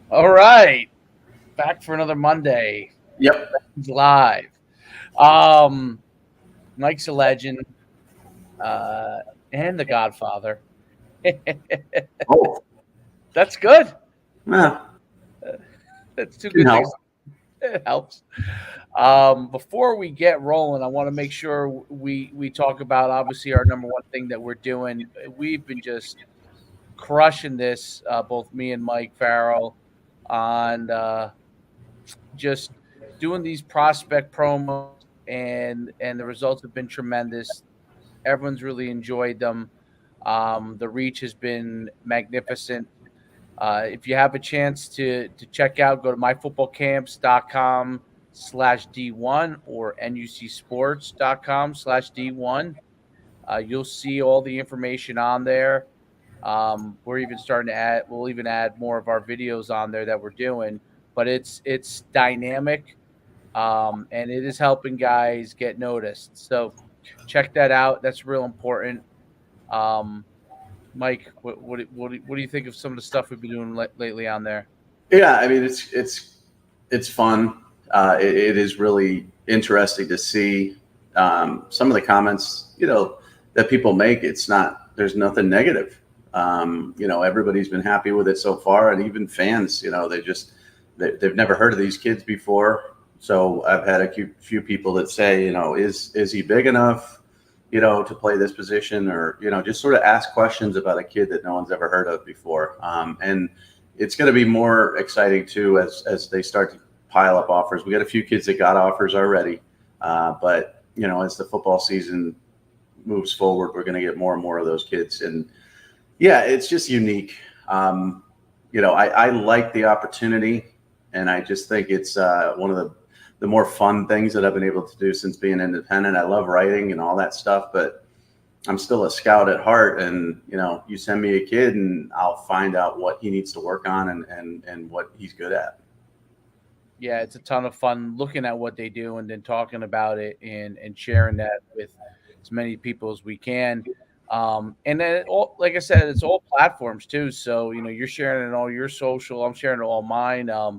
All right, back for another Monday. Yep. He's live. Um, Mike's a legend, and the Godfather. Oh, That's good. yeah, That's two can good help. things. It helps. Before we get rolling, I want to make sure we talk about obviously our number one thing that we're doing. We've been just crushing this, both me and Mike Farrell, on just doing these prospect promos, and the results have been tremendous. Everyone's really enjoyed them. The reach has been magnificent. If you have a chance to check out, go to myfootballcamps.com/D1 or NUCsports.com/D1. You'll see all the information on there. We're even starting to add. We'll even add more of our videos on there that we're doing. But it's dynamic, and it is helping guys get noticed. So check that out. That's real important. Um, Mike, what do you think of some of the stuff we've been doing lately on there? Yeah, I mean it's fun. It is really interesting to see some of the comments, that people make. It's not there's nothing negative. Everybody's been happy with it so far, and even fans, they've never heard of these kids before. So I've had a few people that say, is he big enough, to play this position, or just sort of ask questions about a kid that no one's ever heard of before. And it's going to be more exciting too as they start to pile up offers. We got a few kids that got offers already, but as the football season moves forward, we're going to get more and more of those kids. And yeah, it's just unique. I like the opportunity, and I just think it's one of the more fun things that I've been able to do since being independent. I love writing and all that stuff, but I'm still a scout at heart. And, you send me a kid and I'll find out what he needs to work on and what he's good at. Yeah, it's a ton of fun looking at what they do and then talking about it and sharing that with as many people as we can. And then, like I said, it's all platforms too. So you're sharing it all your social. I'm sharing it all mine. I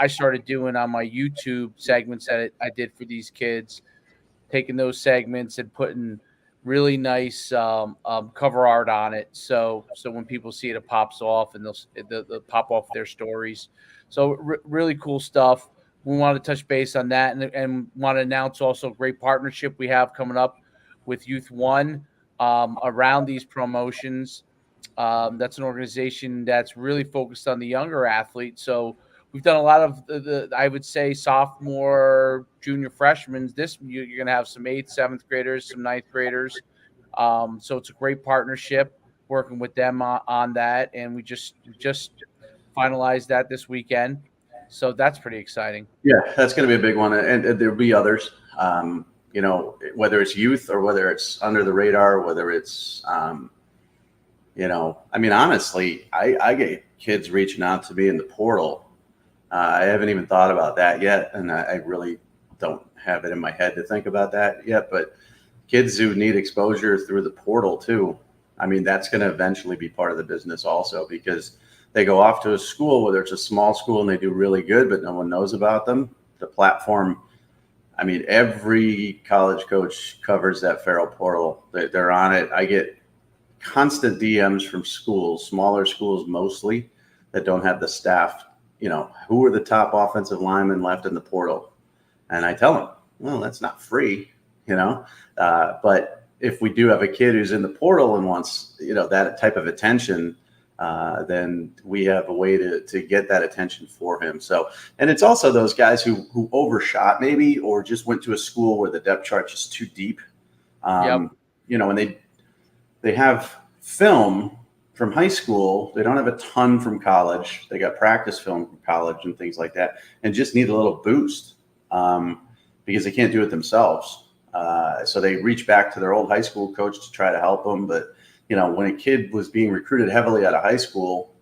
started doing on my YouTube segments that I did for these kids, taking those segments and putting really nice cover art on it. So when people see it, it pops off, and they'll pop off their stories. So really cool stuff. We want to touch base on that, and want to announce also a great partnership we have coming up with Youth One, around these promotions. That's an organization that's really focused on the younger athletes. So we've done a lot of the I would say sophomore, junior, freshmen. You're going to have some eighth, seventh graders, some ninth graders. So it's a great partnership working with them on that, and we just finalized that this weekend. So that's pretty exciting. Yeah, that's going to be a big one. And there'll be others, whether it's youth or whether it's under the radar, whether it's, I mean, honestly, I get kids reaching out to me in the portal. I haven't even thought about that yet, and I really don't have it in my head to think about that yet. But kids who need exposure through the portal too, I mean, that's going to eventually be part of the business also, because they go off to a school, whether it's a small school and they do really good, but no one knows about them. The platform, I mean, every college coach covers that Farrell portal. They're on it. I get constant DMs from schools, smaller schools mostly, that don't have the staff. Who are the top offensive linemen left in the portal? And I tell them, well, that's not free, but if we do have a kid who's in the portal and wants, that type of attention, then we have a way to get that attention for him. So, and it's also those guys who overshot maybe, or just went to a school where the depth chart is too deep. Yep. And they have film from high school. They don't have a ton from college. They got practice film from college and things like that, and just need a little boost, because they can't do it themselves. So they reach back to their old high school coach to try to help them. But, when a kid was being recruited heavily out of high school,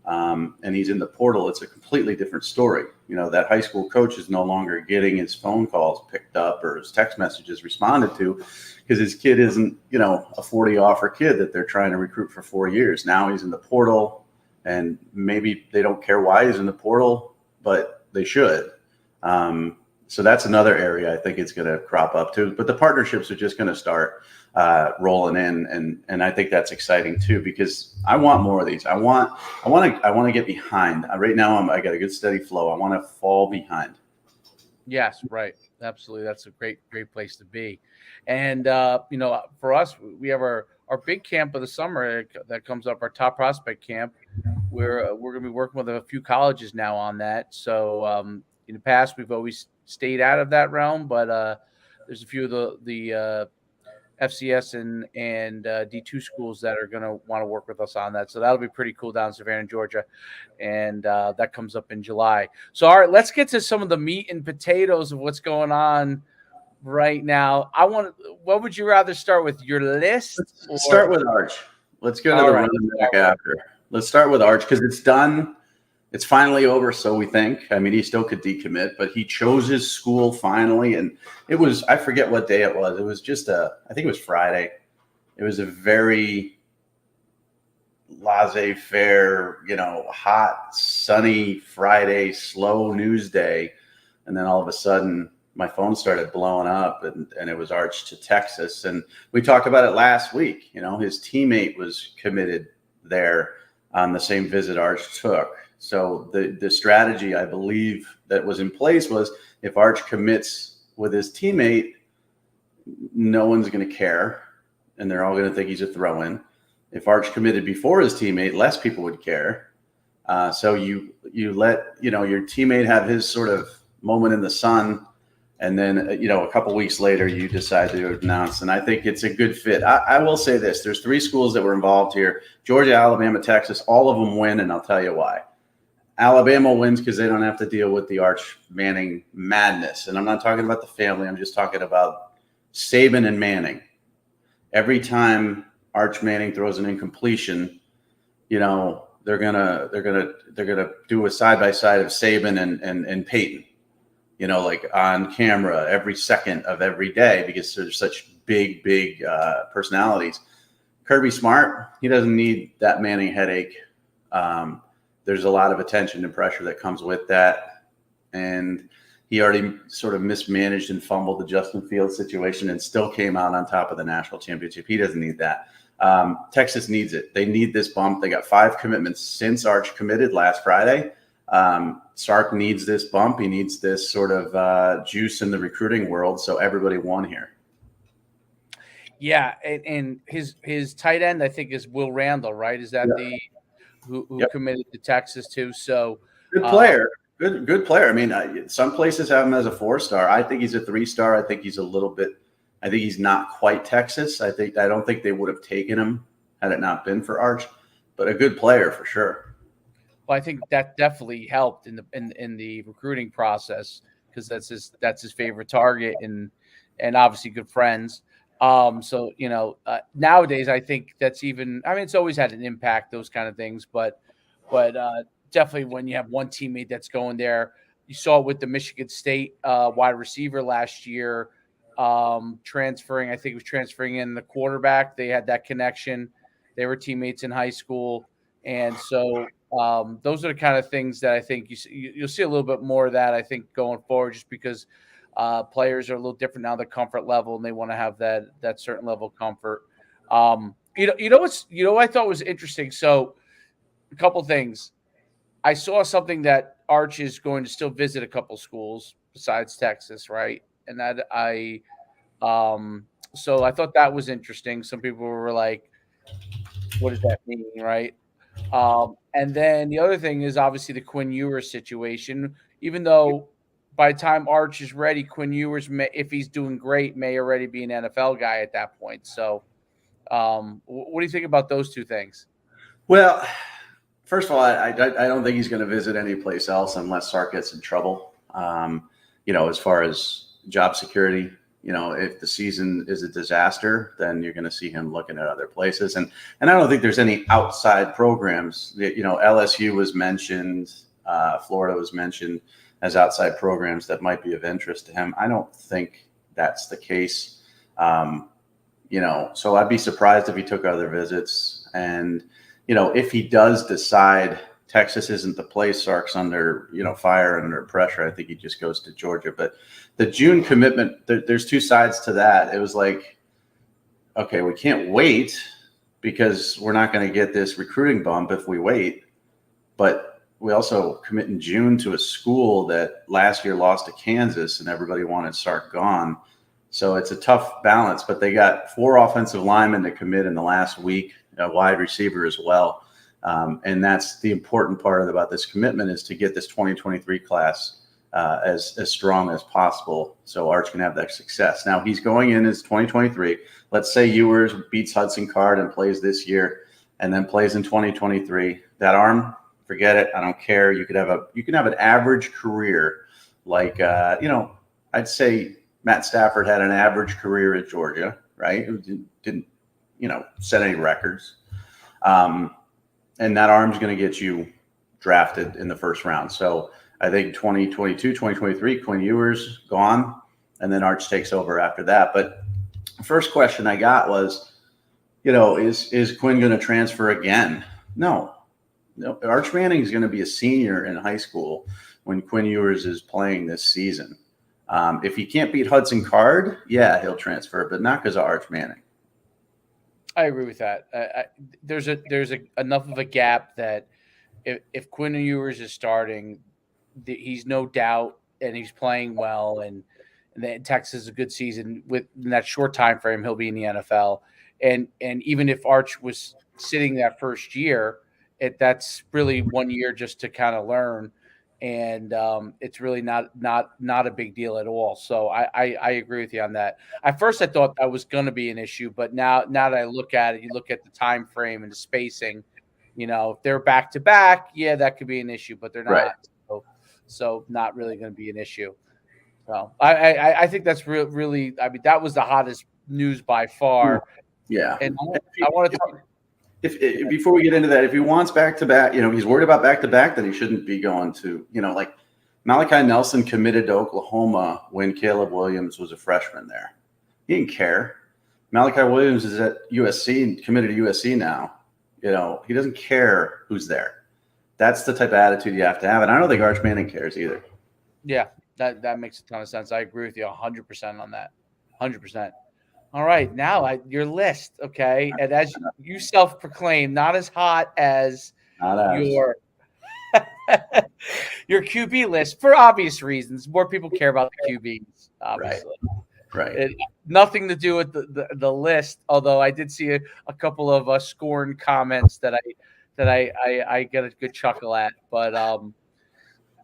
and he's in the portal, it's a completely different story. That high school coach is no longer getting his phone calls picked up or his text messages responded to, because his kid isn't, a 40 offer kid that they're trying to recruit for 4 years. Now he's in the portal. and maybe they don't care why he's in the portal, but they should. So that's another area I think it's going to crop up too. But the partnerships are just going to start rolling in, and I think that's exciting too, because I want more of these. I want to get behind. Right now, I got a good steady flow. I want to fall behind. Yes, right. Absolutely. That's a great place to be. And, for us, we have our big camp of the summer that comes up, our top prospect camp. We're going to be working with a few colleges now on that. So in the past, we've always stayed out of that realm, but there's a few of the FCS and D2 schools that are going to want to work with us on that. So that'll be pretty cool down in Savannah, Georgia. And that comes up in July. So, all right, let's get to some of the meat and potatoes of what's going on right now. What would you rather start with, your list? Let's start with Arch. Let's go to the running back after. Let's start with Arch because it's done. It's finally over, so we think. I mean, he still could decommit, but he chose his school finally, and it was, I forget what day it was. It was just I think it was Friday. It was a very laissez-faire, hot, sunny Friday, slow news day, and then all of a sudden my phone started blowing up, and it was Arch to Texas. And we talked about it last week. His teammate was committed there on the same visit Arch took. So the strategy, I believe, that was in place was if Arch commits with his teammate, no one's going to care, and they're all going to think he's a throw-in. If Arch committed before his teammate, less people would care. So you let your teammate have his sort of moment in the sun, and then a couple weeks later you decide to announce. And I think it's a good fit. I will say this: there's 3 schools that were involved here: Georgia, Alabama, Texas. All of them win, and I'll tell you why. Alabama wins because they don't have to deal with the Arch Manning madness. And I'm not talking about the family. I'm just talking about Saban and Manning. Every time Arch Manning throws an incompletion, they're gonna do a side by side of Saban and Peyton, like on camera every second of every day because they're such big personalities. Kirby Smart, he doesn't need that Manning headache. There's a lot of attention and pressure that comes with that. And he already sort of mismanaged and fumbled the Justin Fields situation and still came out on top of the national championship. He doesn't need that. Texas needs it. They need this bump. They got 5 commitments since Arch committed last Friday. Sark needs this bump. He needs this sort of juice in the recruiting world. So everybody won here. Yeah. And his tight end, I think, is Will Randall, right? Is that who committed to Texas too? So good player. Good player. I mean, some places have him as a 4-star. I think he's a 3-star. I think he's I think he's not quite Texas. I don't think they would have taken him had it not been for Arch, but a good player for sure. Well, I think that definitely helped in the recruiting process because that's his favorite target and obviously good friends. So nowadays I think that's even. I mean, it's always had an impact, those kind of things, but definitely when you have one teammate that's going there, you saw it with the Michigan State wide receiver last year. Transferring, I think it was transferring in the quarterback. They had that connection. They were teammates in high school. And so those are the kind of things that I think you'll see a little bit more of that, I think, going forward, just because players are a little different now, the comfort level, and they want to have that certain level of comfort. What I thought was interesting. So a couple things. I saw something that Arch is going to still visit a couple schools besides Texas, right? And that so I thought that was interesting. Some people were like, what does that mean, right? And then the other thing is obviously the Quinn Ewers situation. Even though by the time Arch is ready, Quinn Ewers, if he's doing great, may already be an NFL guy at that point. So what do you think about those two things? Well, first of all, I don't think he's going to visit any place else unless Sark gets in trouble. As far as job security, if the season is a disaster, then you're going to see him looking at other places. And I don't think there's any outside programs. LSU was mentioned, Florida was mentioned as outside programs that might be of interest to him. I don't think that's the case. So I'd be surprised if he took other visits. And if he does decide Texas isn't the place, Sark's under, fire and under pressure, I think he just goes to Georgia. But the June commitment, there's two sides to that. It was like, okay, we can't wait because we're not going to get this recruiting bump if we wait. But we also commit in June to a school that last year lost to Kansas and everybody wanted Sark gone. So it's a tough balance, but they got 4 offensive linemen to commit in the last week, a wide receiver as well. And that's the important part about this commitment, is to get this 2023 class as strong as possible so Arch can have that success. Now he's going in as 2023. Let's say Ewers beats Hudson Card and plays this year and then plays in 2023. That arm, forget it. I don't care. You can have an average career like, I'd say Matt Stafford had an average career at Georgia, right? Didn't set any records. And that arm's going to get you drafted in the first round. So I think 2022, 2023, Quinn Ewers gone, and then Arch takes over after that. But the first question I got was, is Quinn going to transfer again? No. Arch Manning is going to be a senior in high school when Quinn Ewers is playing this season. If he can't beat Hudson Card, yeah, he'll transfer, but not because of Arch Manning. I agree with that. There's enough of a gap that if Quinn Ewers is starting, he's no doubt, and he's playing well, and then Texas is a good season in that short time frame. He'll be in the NFL, and even if Arch was sitting that first year, that's really 1 year just to kind of learn, and it's really not a big deal at all. So I agree with you on that. At first I thought that was going to be an issue, but now that I look at it, you look at the time frame and the spacing. If they're back to back, yeah, that could be an issue, but they're not. Right. So not really going to be an issue. So I think that's really. I mean, that was the hottest news by far. Yeah. And I want to talk. If before we get into that, if he wants back-to-back, he's worried about back-to-back, then he shouldn't be going to, like Malachi Nelson committed to Oklahoma when Caleb Williams was a freshman there. He didn't care. Malachi Williams is at USC, committed to USC now. He doesn't care who's there. That's the type of attitude you have to have. And I don't think Arch Manning cares either. Yeah, that makes a ton of sense. I agree with you 100% on that. 100%. All right, now your list, okay? And as you self-proclaim, not as hot as your your QB list for obvious reasons. More people care about the QBs, obviously. Right. Nothing to do with the list. Although I did see a couple of scorn comments that I get a good chuckle at, but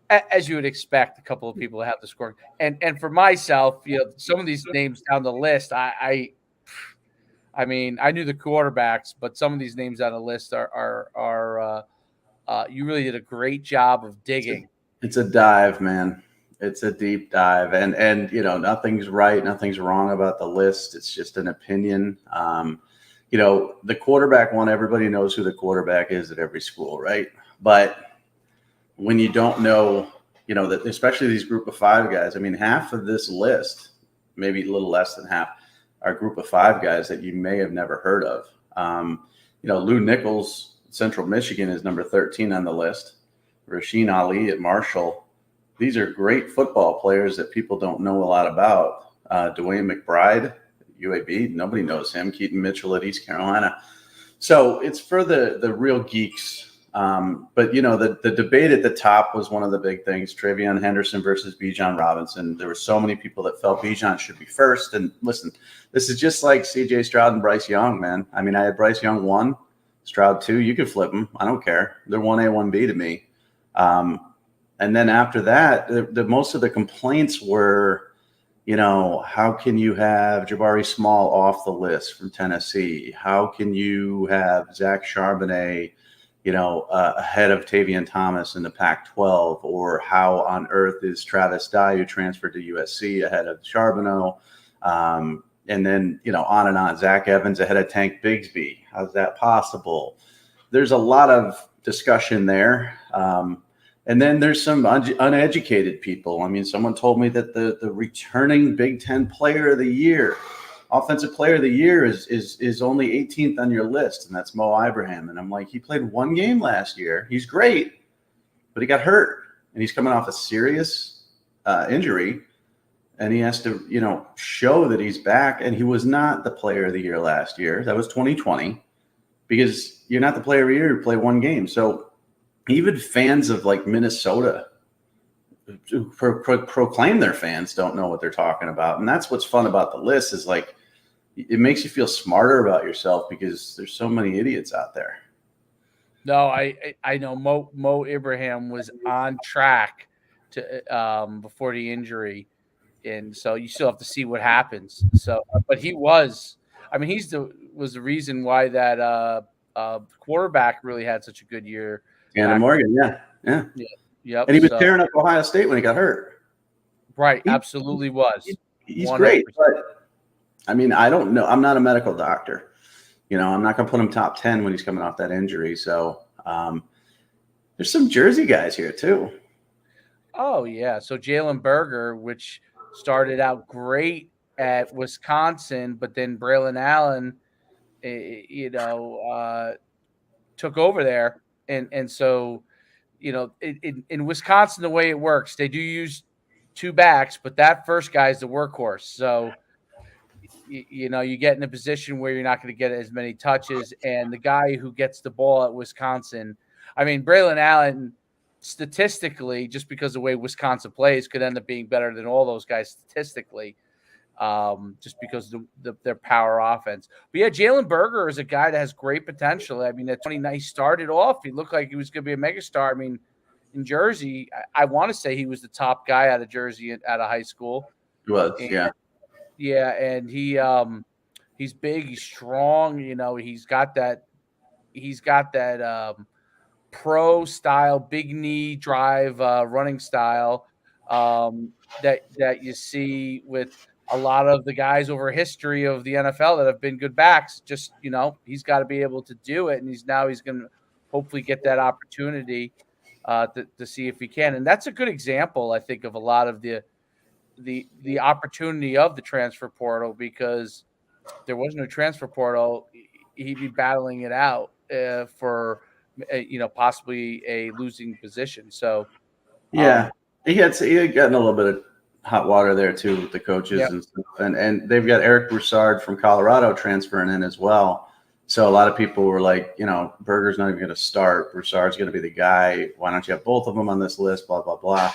as you would expect, a couple of people have the scoring. And for myself, some of these names down the list, I mean, I knew the quarterbacks, but some of these names on the list are you really did a great job of digging. It's a dive, man. It's a deep dive, and nothing's right, nothing's wrong about the list. It's just an opinion. The quarterback one, everybody knows who the quarterback is at every school, right? But when you don't know, that especially these group of 5 guys, I mean, half of this list, maybe a little less than half, are group of 5 guys that you may have never heard of. Lou Nichols, Central Michigan, is number 13 on the list. Rasheen Ali at Marshall. These are great football players that people don't know a lot about. Dwayne McBride, UAB, nobody knows him. Keaton Mitchell at East Carolina. So it's for the real geeks. But the debate at the top was one of the big things: Travion Henderson versus Bijan Robinson. There were so many people that felt Bijan should be first. And listen, this is just like C.J. Stroud and Bryce Young, man. I mean, I had Bryce Young 1, Stroud 2. You could flip them. I don't care. They're 1A, 1B to me. And then after that, the most of the complaints were, how can you have Jabari Small off the list from Tennessee? How can you have Zach Charbonnet, ahead of Tavion Thomas in the Pac-12? Or how on earth is Travis Dye, who transferred to USC, ahead of Charbonnet? And then, on and on. Zach Evans ahead of Tank Bigsby. How's that possible? There's a lot of discussion there. And then there's some uneducated people. I mean, someone told me that the returning Big Ten Player of the Year offensive player of the year is only 18th on your list, and that's Mo Ibrahim. And I'm like, he played one game last year. He's great, but he got hurt, and he's coming off a serious injury, and he has to, show that he's back. And he was not the player of the year last year. That was 2020, because you're not the player of the year who play one game. So even fans of like Minnesota who proclaim their fans don't know what they're talking about. And that's what's fun about the list, is like, it makes you feel smarter about yourself because there's so many idiots out there. No, I know Mo Ibrahim was on track to before the injury, and so you still have to see what happens. So, but he was, I mean, was the reason why that quarterback really had such a good year. Tanner Morgan, yeah. Yep. And he was tearing up Ohio State when he got hurt. Right, absolutely was. He's 100%. Great, but I mean, I don't know. I'm not a medical doctor. I'm not going to put him top 10 when he's coming off that injury. So there's some Jersey guys here too. Oh, yeah. So Jalen Berger, which started out great at Wisconsin, but then Braylon Allen, took over there. And so, in Wisconsin, the way it works, they do use two backs, but that first guy is the workhorse. So, you get in a position where you're not going to get as many touches. And the guy who gets the ball at Wisconsin, I mean, Braylon Allen, statistically, just because of the way Wisconsin plays, could end up being better than all those guys statistically, just because of their power offense. But yeah, Jalen Berger is a guy that has great potential. I mean, he started off, he looked like he was going to be a megastar. I mean, in Jersey, I want to say he was the top guy out of Jersey out of high school. He was, yeah. Yeah, and he's big, he's strong. He's got that pro style, big knee drive, running style that you see with a lot of the guys over history of the NFL that have been good backs. Just he's got to be able to do it, and he's going to hopefully get that opportunity to see if he can. And that's a good example, I think, of a lot of the opportunity of the transfer portal, because there was no transfer portal, he'd be battling it out for possibly a losing position. So yeah, he had gotten a little bit of hot water there too with the coaches. Yep. And stuff. And they've got Eric Broussard from Colorado transferring in as well. So a lot of people were like, Berger's not even going to start. Broussard's going to be the guy. Why don't you have both of them on this list? Blah, blah, blah.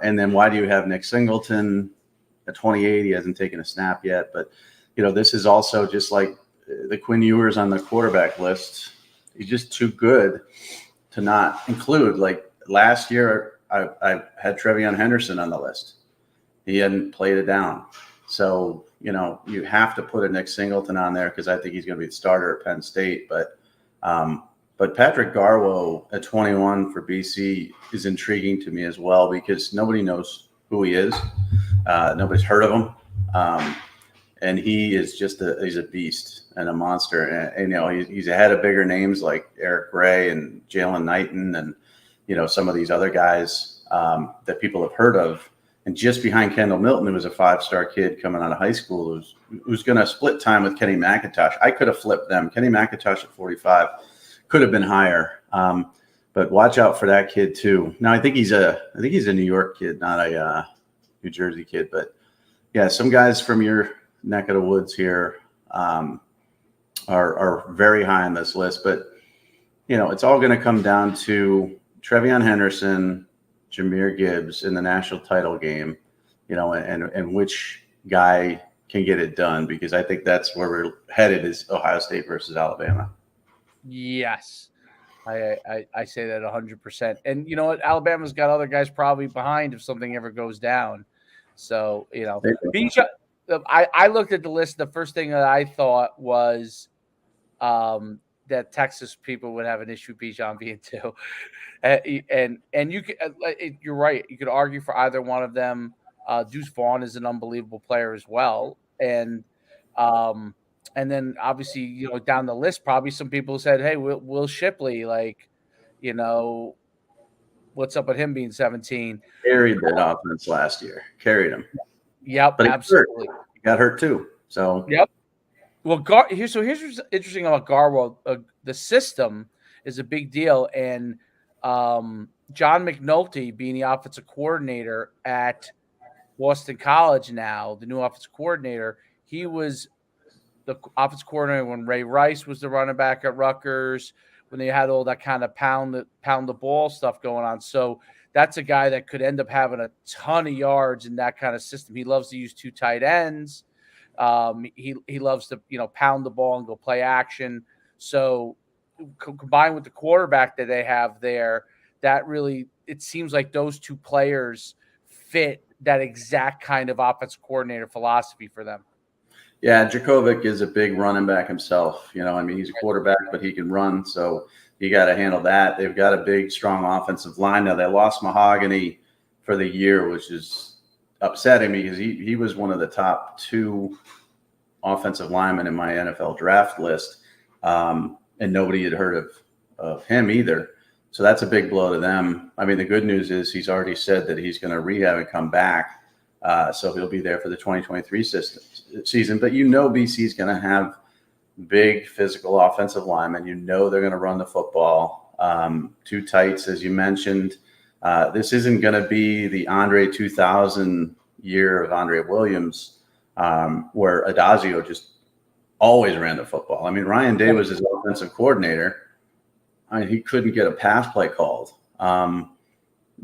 And then why do you have Nick Singleton at 28? He hasn't taken a snap yet. But, this is also just like the Quinn Ewers on the quarterback list. He's just too good to not include. Like last year, I had Trevion Henderson on the list. He hadn't played it down. So, you have to put a Nick Singleton on there because I think he's going to be the starter at Penn State. But Patrick Garwo at 21 for BC is intriguing to me as well, because nobody knows who he is. Nobody's heard of him. And he is he's a beast and a monster. And he's ahead of bigger names like Eric Gray and Jalen Knighton and, some of these other guys that people have heard of. And just behind Kendall Milton, who was a 5-star kid coming out of high school, who's going to split time with Kenny McIntosh. I could have flipped them. Kenny McIntosh at 45 could have been higher. But watch out for that kid too. Now I think he's a New York kid, not a New Jersey kid. But yeah, some guys from your neck of the woods here are very high on this list. But it's all going to come down to Trevion Henderson, Jahmyr Gibbs in the national title game, and which guy can get it done, because I think that's where we're headed, is Ohio State versus Alabama. Yes. I say that 100%. And you know what? Alabama's got other guys probably behind if something ever goes down. So, Bijan, I looked at the list. The first thing that I thought was that Texas people would have an issue with Bijan being 2. And you could, you're right. You could argue for either one of them. Deuce Vaughn is an unbelievable player as well. And then obviously, down the list, probably some people said, hey, Will Shipley, what's up with him being 17? Carried that offense last year. Carried him. Yep, but absolutely. He got hurt too. So Yep. Well, here's what's interesting about Garwell. The system is a big deal, and John McNulty, being the offensive coordinator at Boston College now, the new offensive coordinator, he was the offensive coordinator when Ray Rice was the running back at Rutgers, when they had all that kind of pound the ball stuff going on. So that's a guy that could end up having a ton of yards in that kind of system. He loves to use 2 tight ends. He loves to pound the ball and go play action. So combined with the quarterback that they have there, that really, it seems like those 2 players fit that exact kind of offensive coordinator philosophy for them. Yeah, Djokovic is a big running back himself. I mean, he's a quarterback, but he can run. So you got to handle that. They've got a big, strong offensive line. Now, they lost Mahogany for the year, which is upsetting me because he was one of the top 2 offensive linemen in my NFL draft list. And nobody had heard of him either. So that's a big blow to them. I mean, the good news is he's already said that he's going to rehab and come back. So he'll be there for the 2023 season. But BC is going to have big physical offensive linemen. They're going to run the football. 2 tights, as you mentioned. This isn't going to be the Andre 2000 year of Andre Williams, where Adazio just always ran the football. I mean, Ryan Day was his offensive coordinator. I mean, he couldn't get a pass play called.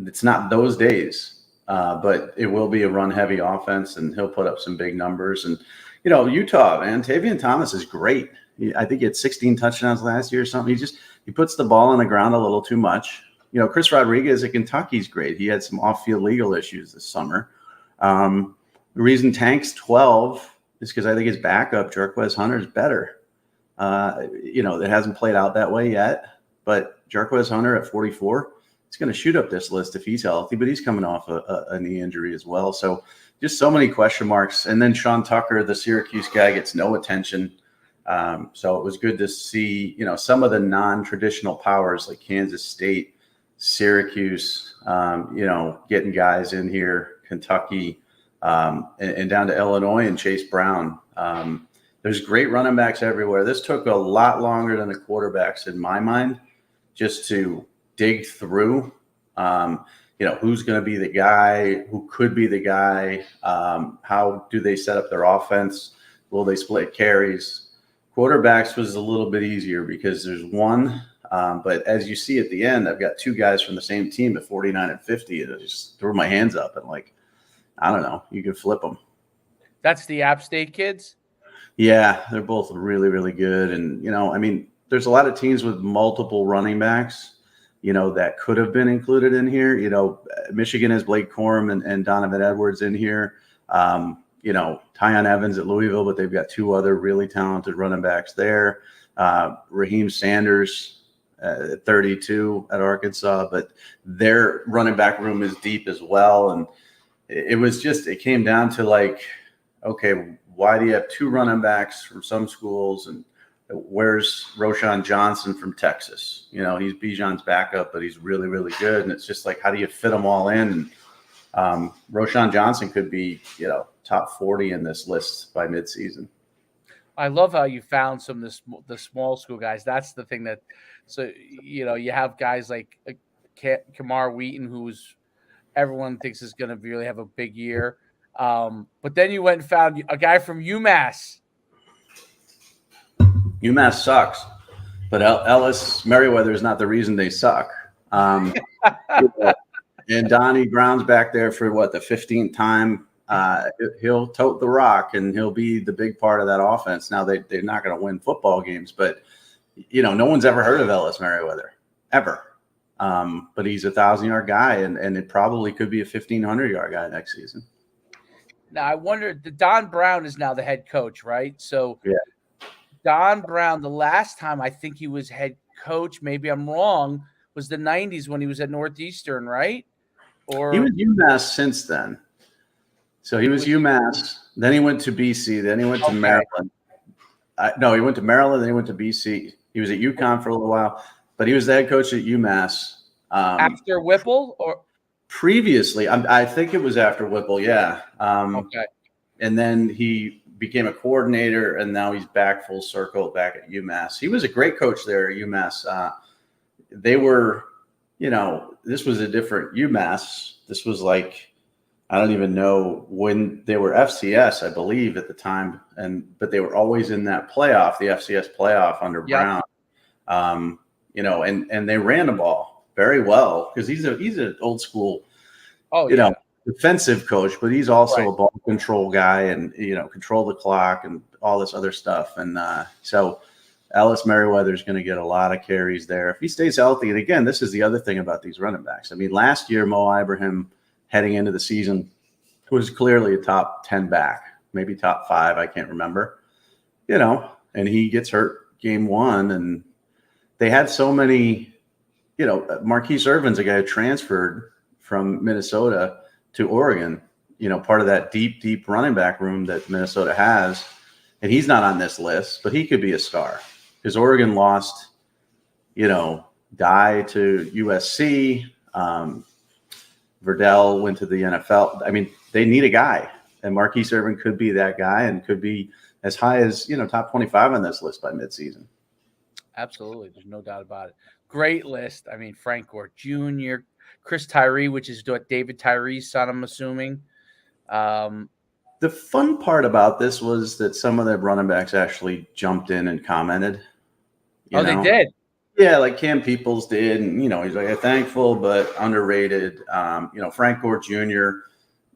It's not those days. But it will be a run-heavy offense, and he'll put up some big numbers. And, Utah, man, Tavion Thomas is great. I think he had 16 touchdowns last year or something. He puts the ball on the ground a little too much. Chris Rodriguez at Kentucky's great. He had some off-field legal issues this summer. The reason Tank's 12 is because I think his backup, Jarquez Hunter, is better. It hasn't played out that way yet, but Jarquez Hunter at 44, he's going to shoot up this list if he's healthy, but he's coming off a knee injury as well. So just so many question marks. And then Sean Tucker, the Syracuse guy, gets no attention. So it was good to see, some of the non-traditional powers like Kansas State, Syracuse, getting guys in here, Kentucky, and down to Illinois and Chase Brown. There's great running backs everywhere. This took a lot longer than the quarterbacks in my mind, just to dig through, who's going to be the guy, who could be the guy, how do they set up their offense, will they split carries. Quarterbacks was a little bit easier because there's one, but as you see at the end, I've got 2 guys from the same team at 49 and 50, and I just threw my hands up and I don't know, you could flip them. That's the App State kids? Yeah, they're both really, really good. And, I mean, there's a lot of teams with multiple running backs, that could have been included in here. Michigan has Blake Corum and Donovan Edwards in here. Tyon Evans at Louisville, but they've got 2 other really talented running backs there. Raheem Sanders at 32 at Arkansas, but their running back room is deep as well. And it came down to okay, why do you have 2 running backs from some schools, and where's Roshan Johnson from Texas? He's Bijan's backup, but he's really, really good. And it's just how do you fit them all in? And Roshan Johnson could be, top 40 in this list by midseason. I love how you found some of the small school guys. That's the thing you have guys like Kamar Wheaton, who's everyone thinks is going to really have a big year. But then you went and found a guy from UMass. UMass sucks, but Ellis Merriweather is not the reason they suck. And Donnie Brown's back there for the 15th time. He'll tote the rock, and he'll be the big part of that offense. Now they're not going to win football games, but no one's ever heard of Ellis Merriweather ever. But he's a 1,000-yard guy, and it probably could be a 1,500-yard guy next season. Now I wonder, Don Brown is now the head coach, right? So yeah. Don Brown, the last time I think he was head coach, maybe I'm wrong, was the 90s when he was at Northeastern, right? Or he was UMass since then. So he was UMass, then he went to BC, then he went to Maryland. No, he went to Maryland, then he went to BC. He was at UConn for a little while, but he was the head coach at UMass. After Whipple, or previously, I think it was after Whipple, yeah. Okay. And then he became a coordinator, and now he's back full circle back at UMass. He was a great coach there at UMass. They were, this was a different UMass. This was like, I don't even know when they were FCS, I believe, at the time, but they were always in that playoff, the FCS playoff under Brown. And they ran the ball very well because he's an old school, defensive coach, but he's also a ball control guy and control the clock and all this other stuff. And so Ellis Merriweather is going to get a lot of carries there if he stays healthy. And again, this is the other thing about these running backs. I mean, last year Mo Ibrahim, heading into the season, was clearly a top 10 back, maybe top 5. I can't remember, and he gets hurt game 1. And they had so many, Marquise Irvin's a guy who transferred from Minnesota to Oregon, part of that deep running back room that Minnesota has. And he's not on this list, but he could be a star because Oregon lost, Dye to USC. Verdell went to the NFL. I mean, they need a guy, and Marquise Irvin could be that guy and could be as high as, top 25 on this list by midseason. Absolutely. There's no doubt about it. Great list. I mean, Frank Gore Jr., Chris Tyree, which is David Tyree's son, I'm assuming. The fun part about this was that some of the running backs actually jumped in and commented. They did? Yeah, like Cam Peoples did, and he's like, thankful but underrated. Frank Gore Jr.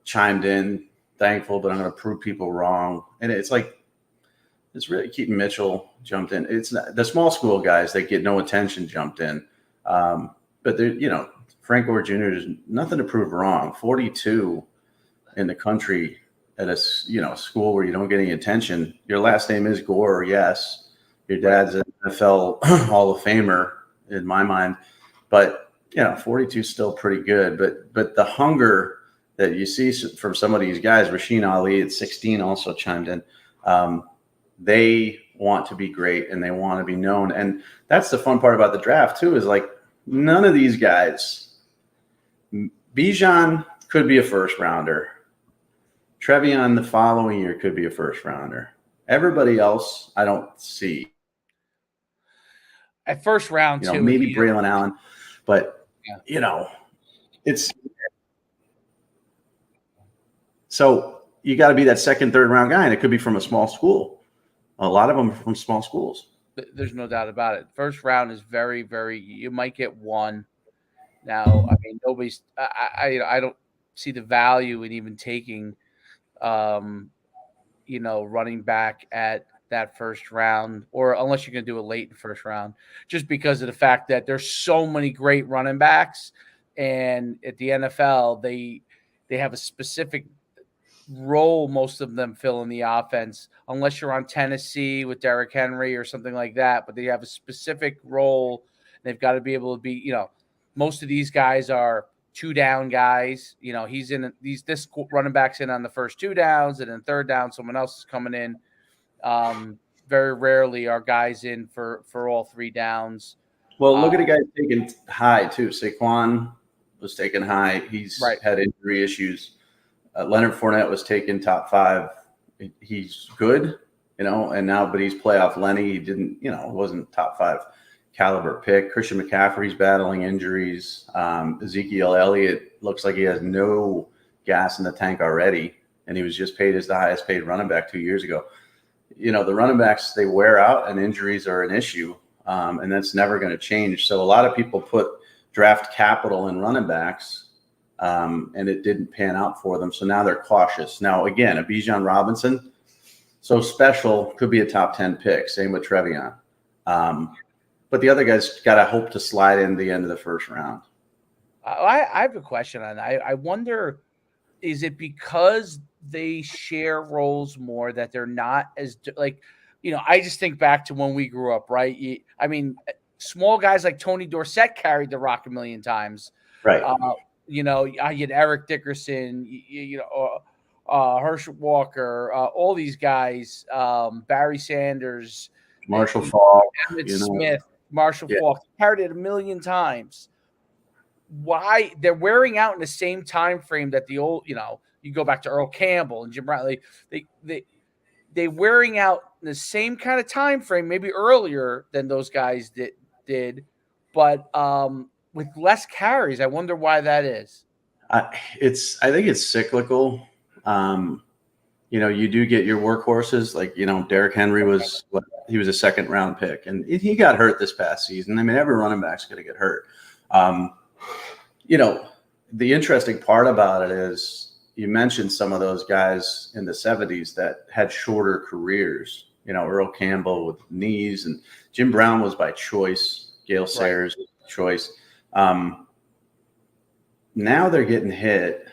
chimed in, thankful, but I'm going to prove people wrong. And it's really Keaton Mitchell jumped in. It's not, the small school guys that get no attention jumped in, but Frank Gore Jr. There's nothing to prove wrong. 42 in the country at a school where you don't get any attention. Your last name is Gore, yes. Your dad's an NFL Hall of Famer in my mind, but 42 is still pretty good. But the hunger that you see from some of these guys, Rasheen Ali at 16 also chimed in. They want to be great and they want to be known, and that's the fun part about the draft too. Is like none of these guys. Bijan could be a first rounder. Trevion the following year could be a first rounder. Everybody else, I don't see. At first round, too. Maybe Braylon Allen, but, it's – so you got to be that second, third round guy, and it could be from a small school. A lot of them are from small schools. There's no doubt about it. First round is very, very – you might get one. Now, I mean, nobody's – I don't see the value in even taking, running back at – that first round, or unless you're going to do it late in the first round, just because of the fact that there's so many great running backs, and at the NFL, they have a specific role most of them fill in the offense, unless you're on Tennessee with Derrick Henry or something like that, but they have a specific role. They've got to be able to be, most of these guys are 2-down guys. This running back's in on the first 2 downs, and then third down, someone else is coming in. Very rarely are guys in for all 3 downs. Well, look at the guy taken high too. Saquon was taken high. He's had injury issues. Leonard Fournette was taken top 5. He's good, and now, but he's playoff Lenny. He didn't, wasn't top 5 caliber pick. Christian McCaffrey's battling injuries. Ezekiel Elliott looks like he has no gas in the tank already, and he was just paid as the highest paid running back 2 years ago. The running backs, they wear out and injuries are an issue, and that's never going to change. So a lot of people put draft capital in running backs, and it didn't pan out for them. So now they're cautious. Now, again, a Bijan Robinson, so special, could be a top 10 pick. Same with Trevion. But the other guys got to hope to slide in the end of the first round. I have a question on that. I wonder, is it because they share roles more that they're not as I just think back to when we grew up, right? Small guys like Tony Dorsett carried the rock a million times, right? I had Eric Dickerson, Herschel Walker, all these guys, Barry Sanders, Marshall Faulk, Emmett Smith, Marshall Faulk carried it a million times. Why they're wearing out in the same time frame that the old, you go back to Earl Campbell and Jim Brown. they wearing out in the same kind of time frame, maybe earlier than those guys did, but with less carries. I wonder why that is. I think it's cyclical. You do get your workhorses like, Derrick Henry he was a second round pick, and he got hurt this past season. I mean, every running back's going to get hurt. The interesting part about it is you mentioned some of those guys in the 70s that had shorter careers, Earl Campbell with knees, and Jim Brown was by choice, Gale Sayers was by choice. Now they're getting hit.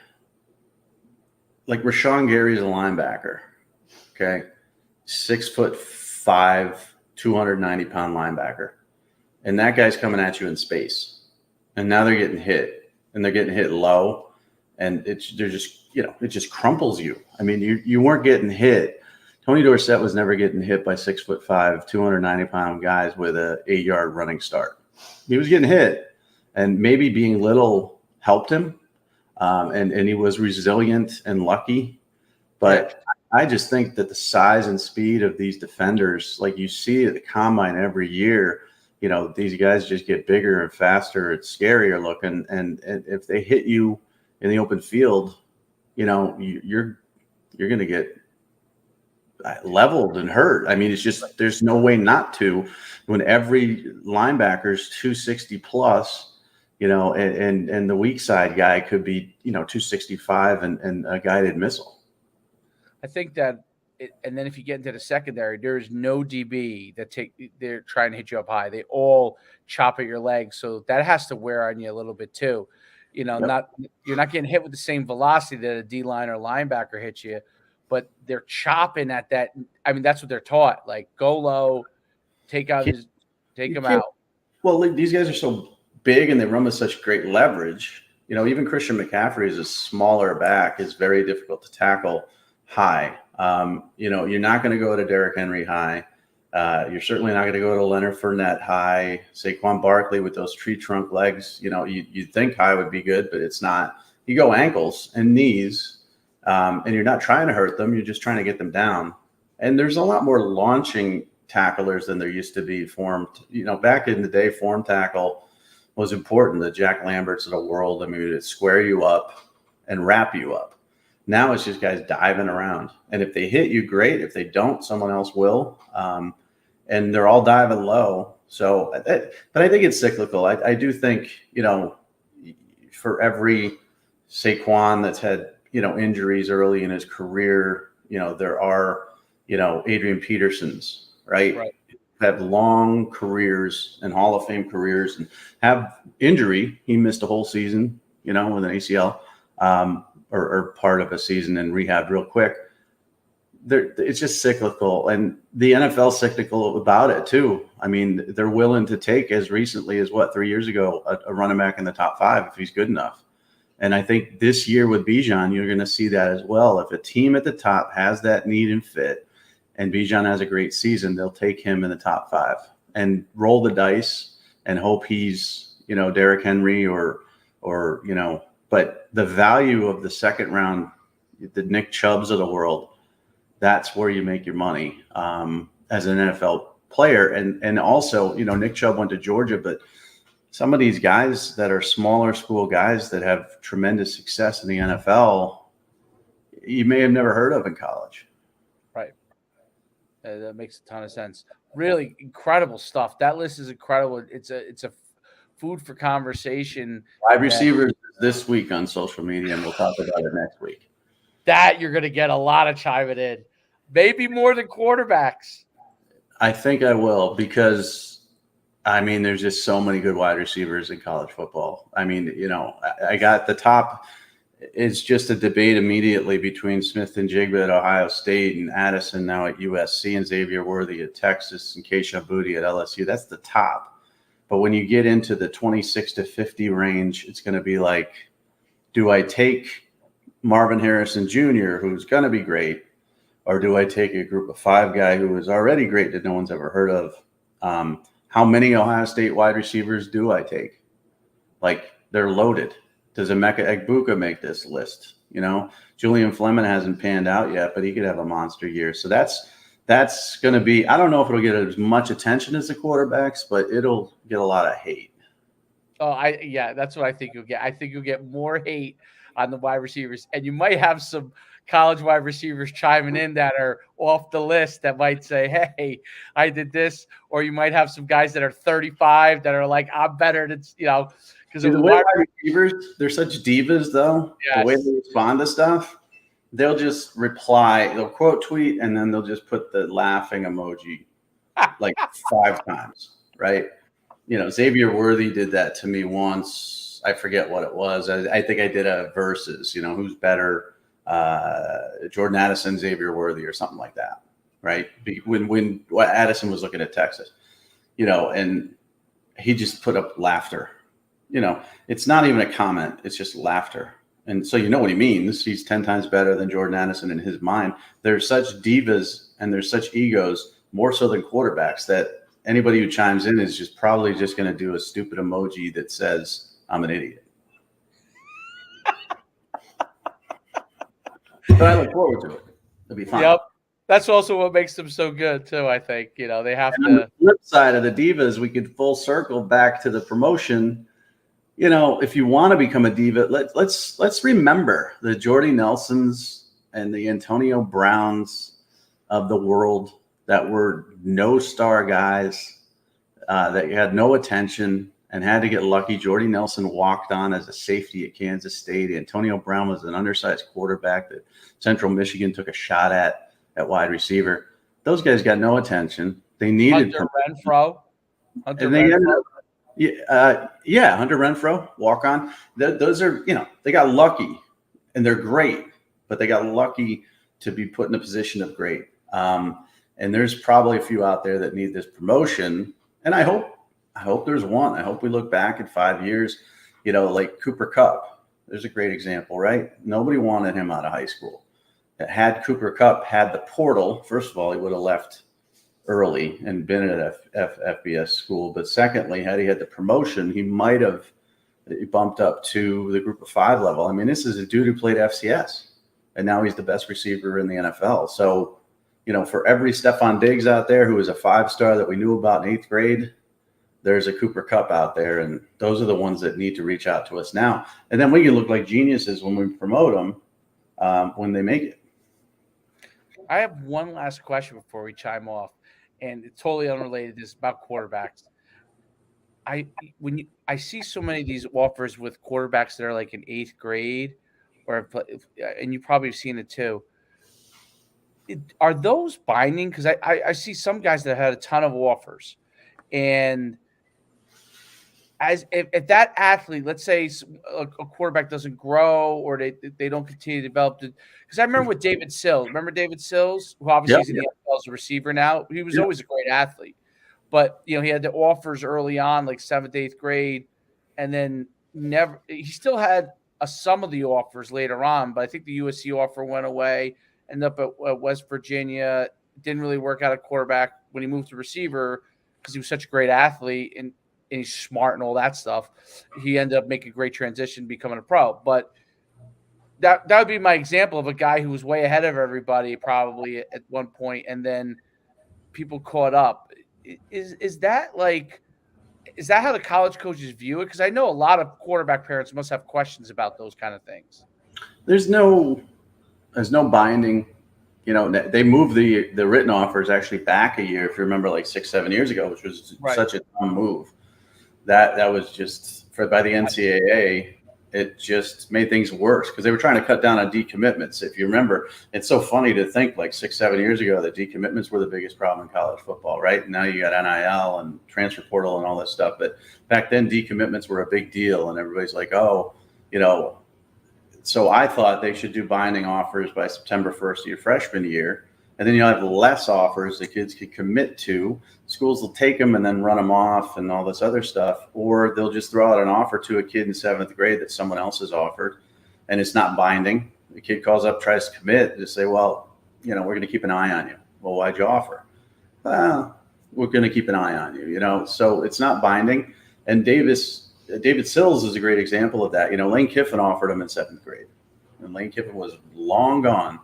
Like Rashawn Gary's a linebacker, okay? 6'5", 290-pound linebacker. And that guy's coming at you in space. And now they're getting hit. And they're getting hit low. And it just crumples you. I mean, you weren't getting hit. Tony Dorsett was never getting hit by 6'5", 290-pound guys with a 8-yard running start. He was getting hit. And maybe being little helped him. And he was resilient and lucky. But I just think that the size and speed of these defenders, like you see at the combine every year, these guys just get bigger and faster. It's scarier looking. And if they hit you in the open field, you're going to get leveled and hurt. I mean, it's just, there's no way not to when every linebacker's 260 plus. And the weak side guy could be, 265 and a guided missile. I think that, and then if you get into the secondary, there is no DB they're trying to hit you up high. They all chop at your legs. So that has to wear on you a little bit too. You're not getting hit with the same velocity that a D-line or linebacker hits you, but they're chopping at that. I mean, that's what they're taught. Like, go low, take him out. Well, these guys are so big and they run with such great leverage. Even Christian McCaffrey is a smaller back, is very difficult to tackle high. You're not going to go to Derrick Henry high. You're certainly not going to go to Leonard Fournette high. Saquon Barkley with those tree trunk legs, you'd think high would be good, but it's not. You go ankles and knees, and you're not trying to hurt them. You're just trying to get them down. And there's a lot more launching tacklers than there used to be formed. Back in the day, form tackle was important. The Jack Lamberts of the world, I mean, it'd square you up and wrap you up. Now it's just guys diving around. And if they hit you, great. If they don't, someone else will. And they're all diving low. But I think it's cyclical. I do think, for every Saquon that's had, injuries early in his career, there are, Adrian Petersons, right? Have long careers and Hall of Fame careers and have injury. He missed a whole season, with an ACL, or part of a season and rehabbed real quick. It's just cyclical, and the NFL's cyclical about it too. I mean, they're willing to take as recently as 3 years ago, a running back in the top 5 if he's good enough. And I think this year with Bijan, you're going to see that as well. If a team at the top has that need and fit, and Bijan has a great season, they'll take him in the top 5 and roll the dice and hope he's, Derrick Henry or but the value of the second round, the Nick Chubbs of the world, that's where you make your money as an NFL player. And also, Nick Chubb went to Georgia, but some of these guys that are smaller school guys that have tremendous success in the NFL, you may have never heard of in college. Right. That makes a ton of sense. Really incredible stuff. That list is incredible. It's a food for conversation. Wide receivers this week on social media, and we'll talk about it next week. That you're going to get a lot of chiming in. Maybe more than quarterbacks. I think I will, because, there's just so many good wide receivers in college football. I got the top. It's just a debate immediately between Smith and Jigba at Ohio State and Addison now at USC and Xavier Worthy at Texas and Keisha Booty at LSU. That's the top. But when you get into the 26 to 50 range, it's going to be like, do I take Marvin Harrison Jr., who's going to be great, or do I take a group of 5 guy who is already great that no one's ever heard of? How many Ohio State wide receivers do I take? Like, they're loaded. Does Emeka Egbuka make this list? You know, Julian Fleming hasn't panned out yet, but he could have a monster year. So that's going to be, I don't know if it'll get as much attention as the quarterbacks, but it'll get a lot of hate. Oh, that's what I think you'll get. I think you'll get more hate on the wide receivers, and you might have some college wide receivers chiming in that are off the list that might say, "Hey, I did this," or you might have some guys that are 35 that are like, "I'm better than," because the way wide receivers, they're such divas, though. Yes. The way they respond to stuff, they'll just reply, they'll quote tweet, and then they'll just put the laughing emoji like 5 times, right? You know, Xavier Worthy did that to me once. I forget what it was. I think I did a versus, who's better, Jordan Addison, Xavier Worthy, or something like that, right? When Addison was looking at Texas, and he just put up laughter. It's not even a comment. It's just laughter. And so you know what he means. He's 10 times better than Jordan Addison in his mind. They're such divas and they're such egos, more so than quarterbacks, that anybody who chimes in is probably just going to do a stupid emoji that says, "I'm an idiot." But I look forward to it. It'll be fun. Yep. That's also what makes them so good, too, I think. They have to. On the flip side of the divas, we could full circle back to the promotion. If you want to become a diva, let's remember the Jordy Nelsons and the Antonio Browns of the world that were no star guys that had no attention and had to get lucky. Jordy Nelson walked on as a safety at Kansas State. Antonio Brown was an undersized quarterback that Central Michigan took a shot at wide receiver. Those guys got no attention. They needed Hunter Renfrow. Hunter Renfrow, walk on. Those are, they got lucky and they're great, but they got lucky to be put in a position of great. And there's probably a few out there that need this promotion. And I hope there's one. I hope we look back in 5 years, like Cooper Kupp. There's a great example, right? Nobody wanted him out of high school. Had Cooper Kupp had the portal, first of all, he would have left early and been at a FBS school. But secondly, had he had the promotion, he might have bumped up to the group of 5 level. I mean, this is a dude who played FCS, and now he's the best receiver in the NFL. So, for every Stephon Diggs out there who was a 5-star that we knew about in 8th grade, there's a Cooper Kupp out there, and those are the ones that need to reach out to us now. And then we can look like geniuses when we promote them when they make it. I have one last question before we chime off, and it's totally unrelated. This is about quarterbacks. I see so many of these offers with quarterbacks that are like in 8th grade, and you probably have seen it too. Are those binding? Because I see some guys that had a ton of offers, and if that athlete, let's say a quarterback doesn't grow or they don't continue to develop, because I remember with David Sills. Remember David Sills, who obviously is in the NFL as a receiver now. He was always a great athlete, but he had the offers early on, like 7th, 8th grade, and then never. He still had some of the offers later on, but I think the USC offer went away. Ended up at West Virginia. Didn't really work out at quarterback when he moved to receiver because he was such a great athlete and he's smart and all that stuff. He ended up making a great transition, becoming a pro. But that would be my example of a guy who was way ahead of everybody probably at one point, and then people caught up. Is that how the college coaches view it? Because I know a lot of quarterback parents must have questions about those kind of things. There's no binding. They moved the written offers actually back a year, if you remember, like 6-7 years ago, which was such a dumb move. That was just by the NCAA. It just made things worse because they were trying to cut down on decommitments. If you remember, it's so funny to think like 6-7 years ago that decommitments were the biggest problem in college football, right? Now you got NIL and transfer portal and all this stuff. But back then, decommitments were a big deal, and everybody's like, oh, So I thought they should do binding offers by September 1st of your freshman year. And then you'll have less offers the kids can commit to. Schools will take them and then run them off and all this other stuff. Or they'll just throw out an offer to a kid in 7th grade that someone else has offered, and it's not binding. The kid calls up, tries to commit, just say, well, we're going to keep an eye on you. Well, why'd you offer? Well, we're going to keep an eye on you, So it's not binding. And Davis David Sills is a great example of that. Lane Kiffin offered him in 7th grade, and Lane Kiffin was long gone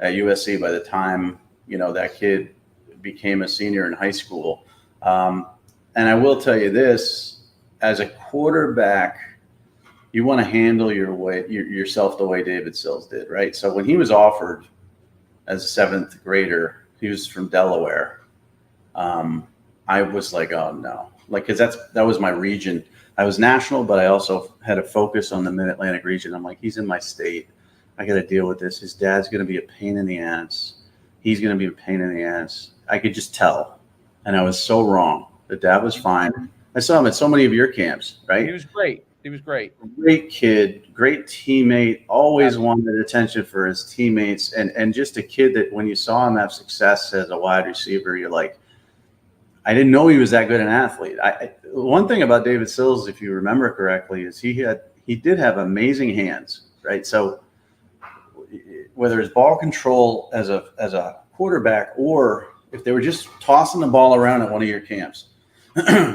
at USC by the time that kid became a senior in high school. And I will tell you this: as a quarterback, you want to handle yourself the way David Sills did, right? So when he was offered as a 7th grader, he was from Delaware. I was like, oh no, because that was my region. I was national, but I also had a focus on the Mid-Atlantic region. I'm like, he's in my state. I got to deal with this. His dad's going to be a pain in the ass. He's going to be a pain in the ass. I could just tell. And I was so wrong. The dad was fine. I saw him at so many of your camps, right? He was great. He was great. Great kid, great teammate, always wanted attention for his teammates. And just a kid that when you saw him have success as a wide receiver, you're like, I didn't know he was that good an athlete. One thing about David Sills, if you remember correctly, is he did have amazing hands, right? So whether it's ball control as a quarterback, or if they were just tossing the ball around at one of your camps,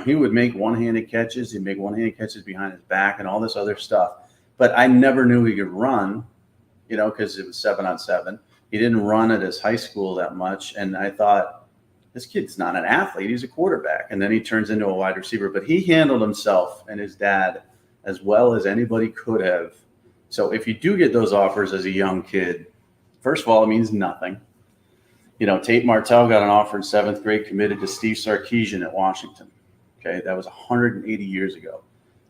he would make one-handed catches. He'd make one-handed catches behind his back and all this other stuff. But I never knew he could run, because it was 7-on-7. He didn't run at his high school that much, and I thought, this kid's not an athlete. He's a quarterback. And then he turns into a wide receiver. But he handled himself and his dad as well as anybody could have. So if you do get those offers as a young kid, first of all, it means nothing. Tate Martell got an offer in 7th grade, committed to Steve Sarkisian at Washington. Okay, that was 180 years ago.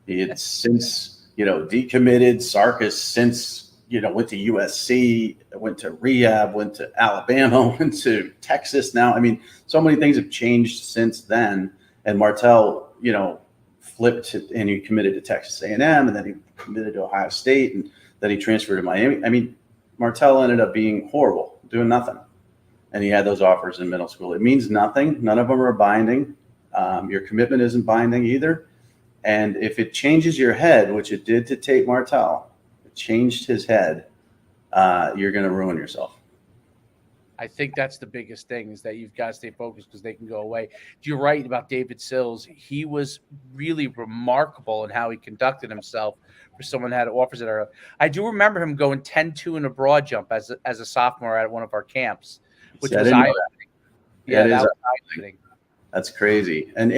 He had since, decommitted. Sark has since went to USC, went to rehab, went to Alabama, went to Texas now. I mean, so many things have changed since then. And Martell, flipped and he committed to Texas A&M, and then he committed to Ohio State, and then he transferred to Miami. I mean, Martell ended up being horrible, doing nothing. And he had those offers in middle school. It means nothing. None of them are binding. Your commitment isn't binding either. And if it changes your head, which it did to Tate Martell, changed his head, you're going to ruin yourself. I think that's the biggest thing, is that you've got to stay focused, because they can go away. You're right about David Sills. He was really remarkable in how he conducted himself for someone that had offers that are. I do remember him going 10-2 in a broad jump as a sophomore at one of our camps, which was eye-opening. Yeah, that was eye-opening. That's crazy. And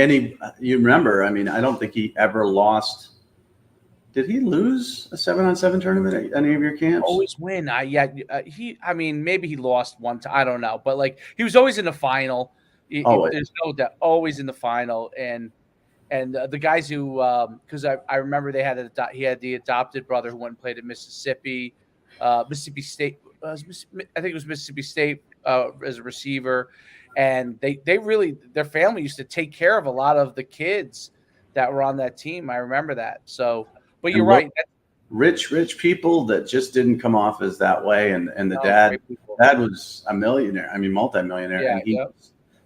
you remember, I mean, I don't think he ever lost. Did he lose a 7-on-7 tournament at any of your camps? Always win. Maybe he lost one time. I don't know, but he was always in the final. There's no doubt, always in the final. And the guys who, because I remember he had the adopted brother who went and played at Mississippi State. I think it was Mississippi State as a receiver, and they really, their family used to take care of a lot of the kids that were on that team. I remember that. So. But you're right. Rich people that just didn't come off as that way. And the dad was a millionaire. I mean, multimillionaire. Yeah, and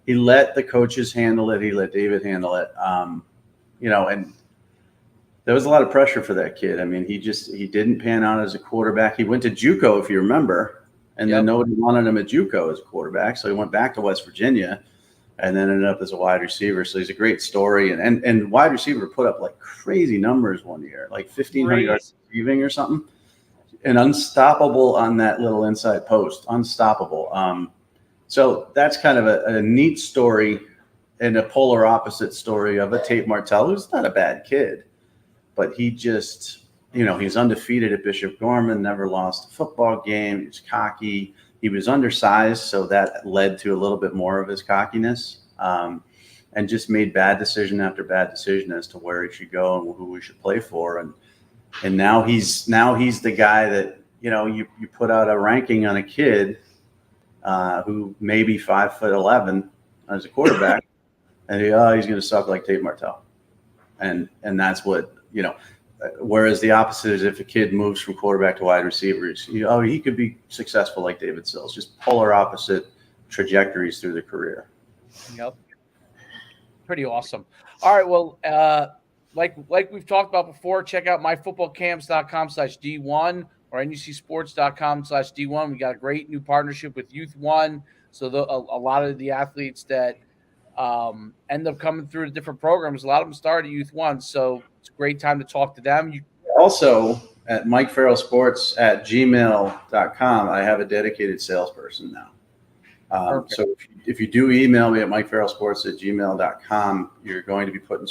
he let the coaches handle it. He let David handle it. And there was a lot of pressure for that kid. I mean, he didn't pan out as a quarterback. He went to JUCO, if you remember, and then nobody wanted him at JUCO as a quarterback. So he went back to West Virginia, and then ended up as a wide receiver. So he's a great story. And wide receiver put up crazy numbers one year, 1,500 yards receiving or something. And unstoppable on that little inside post. Unstoppable. So that's kind of a neat story, and a polar opposite story of a Tate Martell, who's not a bad kid. But he just, he's undefeated at Bishop Gorman, never lost a football game. He was cocky. He was undersized, so that led to a little bit more of his cockiness, and just made bad decision after bad decision as to where he should go and who we should play for. And now he's the guy that you put out a ranking on a kid who may be 5'11" as a quarterback, and he's going to suck like Tate Martell, and that's what Whereas the opposite is if a kid moves from quarterback to wide receivers, he could be successful like David Sills. Just polar opposite trajectories through the career. Yep. Pretty awesome. All right. Well, like we've talked about before, check out myfootballcamps.com/D1 or NUCsports.com/D1. We got a great new partnership with Youth One. So a lot of the athletes that end up coming through to different programs. A lot of them start at Youth One, so it's a great time to talk to them. Also, at MikeFarrellSports@gmail.com, I have a dedicated salesperson now. So if you do email me at MikeFarrellSports@gmail.com, you're going to be put in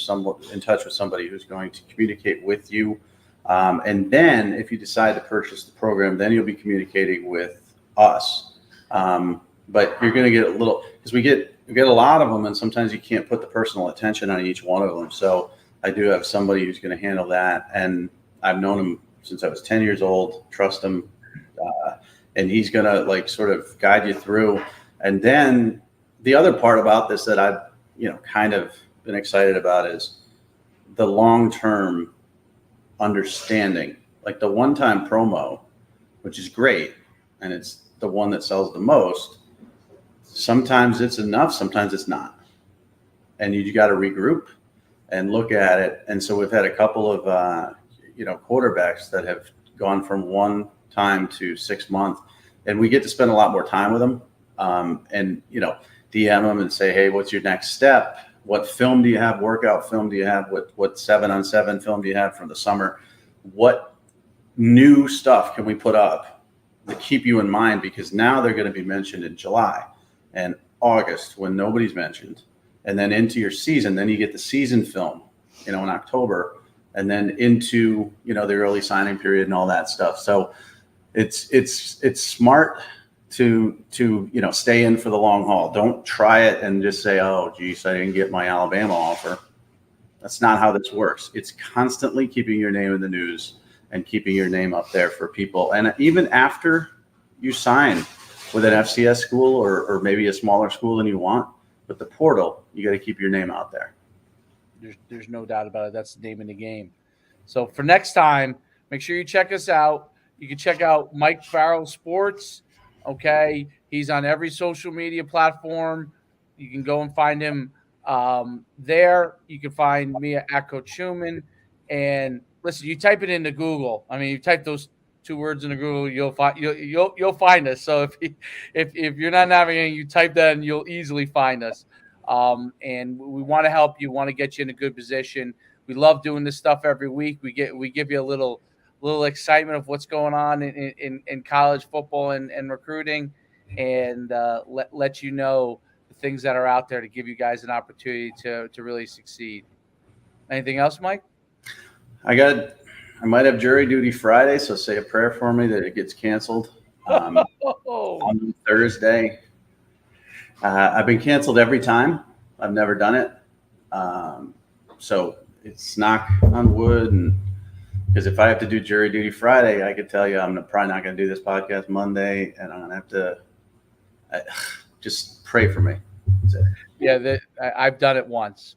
touch with somebody who's going to communicate with you. And then if you decide to purchase the program, then you'll be communicating with us. But you're going to get a little, because we get a lot of them, and sometimes you can't put the personal attention on each one of them. So I do have somebody who's going to handle that. And I've known him since I was 10 years old, trust him. And he's going to sort of guide you through. And then the other part about this that I've, kind of been excited about is the long-term understanding, like the one-time promo, which is great. And it's the one that sells the most. Sometimes it's enough, sometimes it's not. And you got to regroup and look at it. And so we've had a couple of, quarterbacks that have gone from 1 time to 6 months, and we get to spend a lot more time with them. And DM them and say, hey, what's your next step? What film do you have? Workout film do you have? What 7-on-7 film do you have from the summer? What new stuff can we put up to keep you in mind? Because now they're going to be mentioned in July and August when nobody's mentioned, and then into your season. Then you get the season film, in October, and then into the early signing period and all that stuff. So it's smart to stay in for the long haul. Don't try it and just say, oh, geez, I didn't get my Alabama offer. That's not how this works. It's constantly keeping your name in the news and keeping your name up there for people. And even after you sign with an FCS school or maybe a smaller school than you want, with the portal, you got to keep your name out there. There's no doubt about it. That's the name of the game. So for next time, make sure you check us out. You can check out Mike Farrell Sports. Okay, he's on every social media platform. You can go and find him there. You can find me at Coach Schumann. And listen, you type it into Google. I mean, you type those 2 words into Google, you'll find us. So if you're not navigating, you type that and you'll easily find us. And we want to help you. Want to get you in a good position. We love doing this stuff every week. We give you a little excitement of what's going on in college football and recruiting, and let you know the things that are out there to give you guys an opportunity to really succeed. Anything else, Mike? I might have jury duty Friday, so say a prayer for me that it gets canceled on Thursday. I've been canceled every time. I've never done it. So it's knock on wood, and because if I have to do jury duty Friday, I could tell you I'm probably not going to do this podcast Monday, and I'm going to have to just pray for me. That's it. Yeah, I've done it once,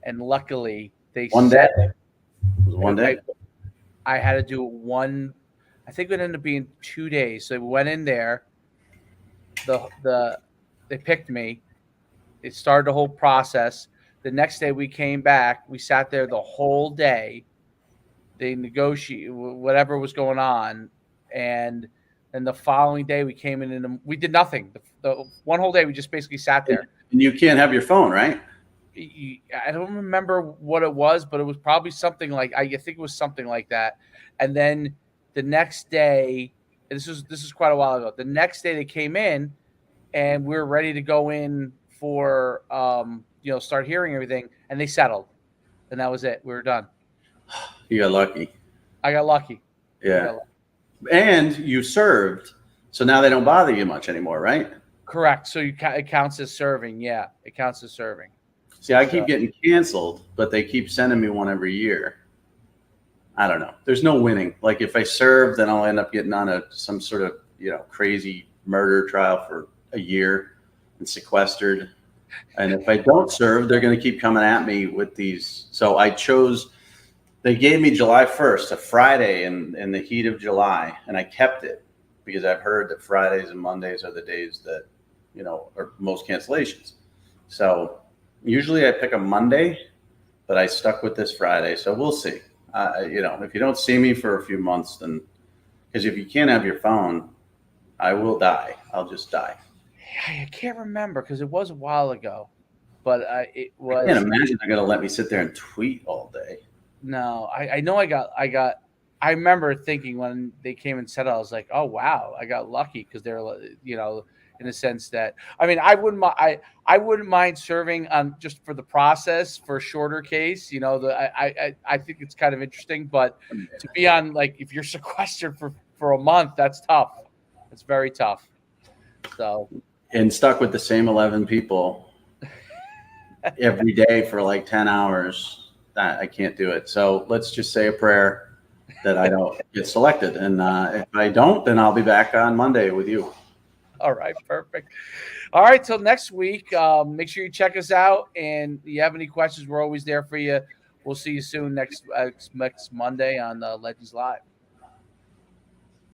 and luckily they one said day. It was one day. I had to do it one. I think it ended up being 2 days. So we went in there. They picked me. It started the whole process. The next day we came back. We sat there the whole day. They negotiated whatever was going on, and then the following day we came in and we did nothing. The one whole day we just basically sat there. And you can't have your phone, right? I don't remember what it was, but it was probably something like I think it was something like that. And then the next day, this is quite a while ago. The next day they came in, and we were ready to go in for start hearing everything, and they settled, and that was it. We were done. You got lucky. I got lucky. Yeah. And you served, so now they don't bother you much anymore, right? Correct. So it counts as serving. Yeah, it counts as serving. See, I keep getting canceled, but they keep sending me one every year. I don't know. There's no winning. Like if I serve, then I'll end up getting on some sort of crazy murder trial for a year and sequestered. And if I don't serve, they're going to keep coming at me with these. So I chose. They gave me July 1st, a Friday in the heat of July, and I kept it because I've heard that Fridays and Mondays are the days that are most cancellations. So usually I pick a Monday, but I stuck with this Friday. So we'll see. If you don't see me for a few months, then because if you can't have your phone, I will die. I'll just die. I can't remember because it was a while ago. but it was. I can't imagine they're going to let me sit there and tweet all day. No, I know I remember thinking when they came and said it, I was like, oh wow, I got lucky because they're, in a sense that, I mean, I wouldn't mind serving on just for the process for a shorter case. I think it's kind of interesting, but to be on, like, if you're sequestered for a month, that's tough. It's very tough. So, and stuck with the same 11 people every day for like 10 hours. I can't do it. So let's just say a prayer that I don't get selected. And if I don't, then I'll be back on Monday with you. All right, perfect. All right, till next week. Make sure you check us out. And if you have any questions, we're always there for you. We'll see you soon next Monday on Legends Live.